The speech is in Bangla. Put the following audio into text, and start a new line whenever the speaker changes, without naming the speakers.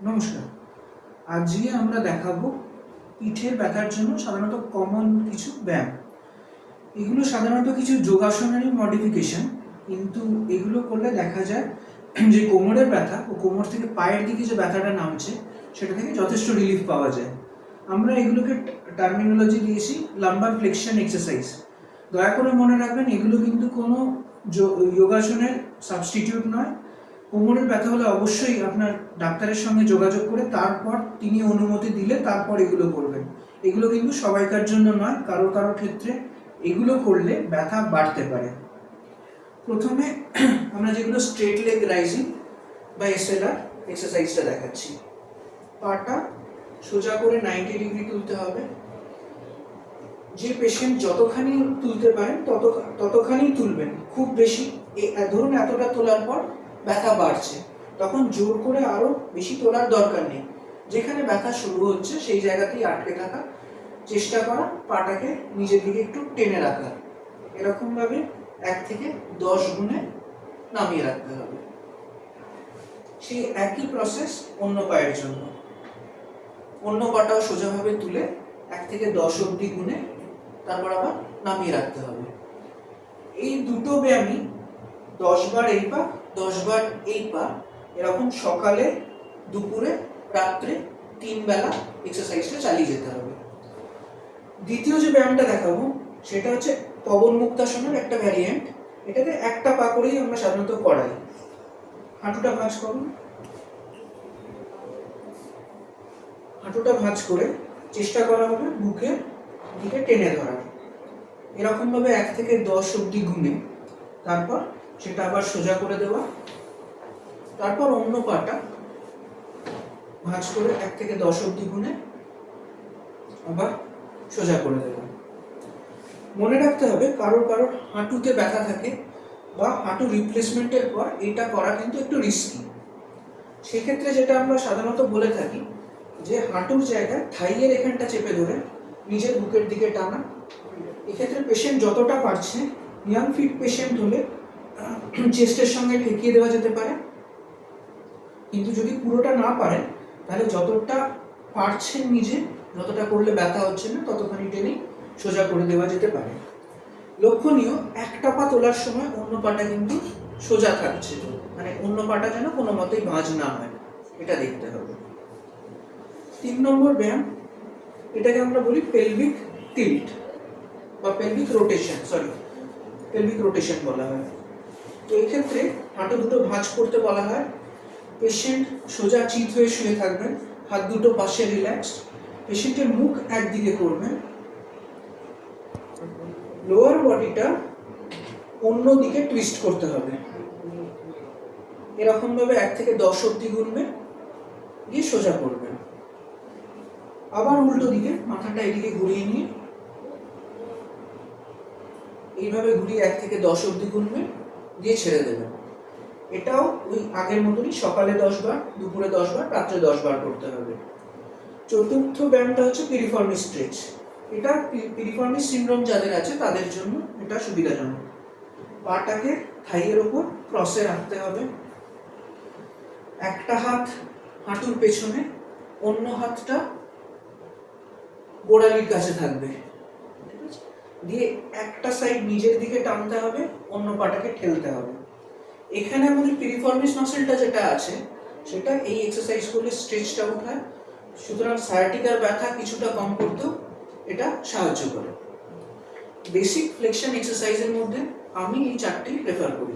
নমস্কার। আজকে আমরা দেখাবো পিঠের ব্যথার জন্য সাধারণত কমন কিছু ব্যায়াম। এগুলো সাধারণত কিছু যোগাসনেরই মডিফিকেশন, কিন্তু এগুলো করলে দেখা যায় যে কোমরের ব্যথা ও কোমর থেকে পায়ের দিকে যে ব্যথাটা নামছে সেটা থেকে যথেষ্ট রিলিফ পাওয়া যায়। আমরা এগুলোকে টার্মিনোলজি দিয়েছি লাম্বার ফ্লেকশন এক্সারসাইজ। দয়া করে মনে রাখবেন, এগুলো কিন্তু কোনো যোগাসনের সাবস্টিটিউট নয়। কোমরের ব্যথা হলে অবশ্যই আপনার ডাক্তারের সঙ্গে যোগাযোগ করে তারপর তিনি অনুমতি দিলে তারপর এগুলো করবেন। এগুলো কিন্তু সবাইকার জন্য নয়, কারো কারো ক্ষেত্রে এগুলো করলে ব্যথা বাড়তে পারে। প্রথমে আমরা যেগুলো স্ট্রেট লেগ রাইজিং বা এসএলআর এক্সারসাইজটা দেখাচ্ছি। পাটা সোজা করে 90 ডিগ্রি তুলতে হবে। যে পেশেন্ট যতখানি তুলতে পারেন ততখানি তুলবেন, খুব বেশি ধরুন এতটা তোলার পর ব্যথা বাড়ছে, তখন জোর করে আরো বেশি তোলার দরকার নেই। যেখানে ব্যথা শুরু হচ্ছে সেই জায়গাতেই আটকে থাকা চেষ্টা করা, পাটাকে নিজের দিকে একটু টেনে রাখা। এরকম ভাবে 1 থেকে 10 গুণে নামিয়ে রাখতে হবে। সেই একই প্রসেস অন্য পায়ের জন্য। অন্য পাটাও সোজাভাবে তুলে 1 থেকে 10 অবধি গুণে তারপর আবার নামিয়ে রাখতে হবে। এই দুটো ব্যায়ামই 10 বার এই পা 10 বার এই পা, এরকম সকালে, দুপুরে, রাত্রে 3 বেলা এক্সারসাইজটা চালিয়ে যেতে হবে। দ্বিতীয় যে ব্যায়ামটা দেখাবো সেটা হচ্ছে পবন মুক্তাসনের একটা ভ্যারিয়েন্ট। এটাতে একটা পা করেই আমরা সাধারণত করাই। হাঁটুটা ভাঁজ করুন। হাঁটুটা ভাঁজ করে চেষ্টা করা হবে বুকের দিকে টেনে ধরার। এরকম ভাবে 1 থেকে 10 অবধি গুণে তারপর সেটা আবার সোজা করে দেওয়া। তারপর অন্য পাটা ভাঁজ করে 1 থেকে 10 অবধি গুণে আবার সোজা করে দেওয়া। মনে রাখতে হবে, কারোর হাঁটুতে ব্যথা থাকে বা হাঁটু রিপ্লেসমেন্টের পর এটা করা কিন্তু একটু রিস্কি। সেক্ষেত্রে যেটা আমরা সাধারণত বলে থাকি যে হাঁটুর জায়গায় থাইয়ের এখানটা চেপে ধরে নিজের বুকের দিকে টানা। এক্ষেত্রে পেশেন্ট যতটা পারছে, ইয়াং ফিট পেশেন্ট হলে চেস্টের সঙ্গে ঠেকিয়ে দেওয়া যেতে পারে, কিন্তু যদি পুরোটা না পারে তাহলে যতটা পারছেন নিজে, যতটা করলে ব্যথা হচ্ছে না ততখানি টেনে সোজা করে দেওয়া যেতে পারে। লক্ষণীয়, একটা পা তোলার সময় অন্য পাটা কিন্তু সোজা থাকছে, মানে অন্য পাটা যেন কোনো মতেই ভাঁজ না হয়, এটা দেখতে হবে। 3 নম্বর ব্যায়াম, এটাকে আমরা বলি পেলভিক টিল্ট বা পেলভিক রোটেশন বলা হয়। তো এই ক্ষেত্রে হাঁটু দুটো ভাঁজ করতে বলা হয়। পেশেন্ট সোজা চিত হয়ে শুয়ে থাকবেন, হাত দুটো পাশে রিল্যাক্সড। পেশেন্টের মুখ একদিকে করবেন, লোয়ার বডিটা অন্য দিকে টুইস্ট করতে হবে। এরকম ভাবে 1 থেকে 10 অবধি গুনবেন, দিয়ে সোজা করবেন। আবার উল্টো দিকে মাথাটা এদিকে ঘুরিয়ে নিয়ে এইভাবে ঘুরিয়ে 1 থেকে 10 অবধি গুনবেন, দিয়ে ছেড়ে দেবেন। এটাও ওই আগের মতনই সকালে 10 বার, দুপুরে 10 বার, রাত্রে 10 বার করতে হবে। চতুর্থ ব্যায়ামটা হচ্ছে পিরিফর্মি স্ট্রেচ। এটা পিরিফর্মি সিনড্রোম যাদের আছে তাদের জন্য এটা সুবিধাজনক। পাটাকে থাইয়ের ওপর ক্রসে রাখতে হবে। একটা হাত হাঁটুর পেছনে, অন্য হাতটা গোড়ালির কাছে থাকবে, দিয়ে একটা সাইড নিজের দিকে টানতে হবে, অন্য পাটাকে ঠেলতে হবে। এখানে আমাদের পিরিফর্মিস মাসলটা যেটা আছে সেটা এই এক্সারসাইজ করলে স্ট্রেচটা উঠায়, সুতরাং সায়াটিকার ব্যথা কিছুটা কম করতেও এটা সাহায্য করে। বেসিক ফ্লেকশন এক্সারসাইজের মধ্যে আমি এই 4টি প্রেফার করি।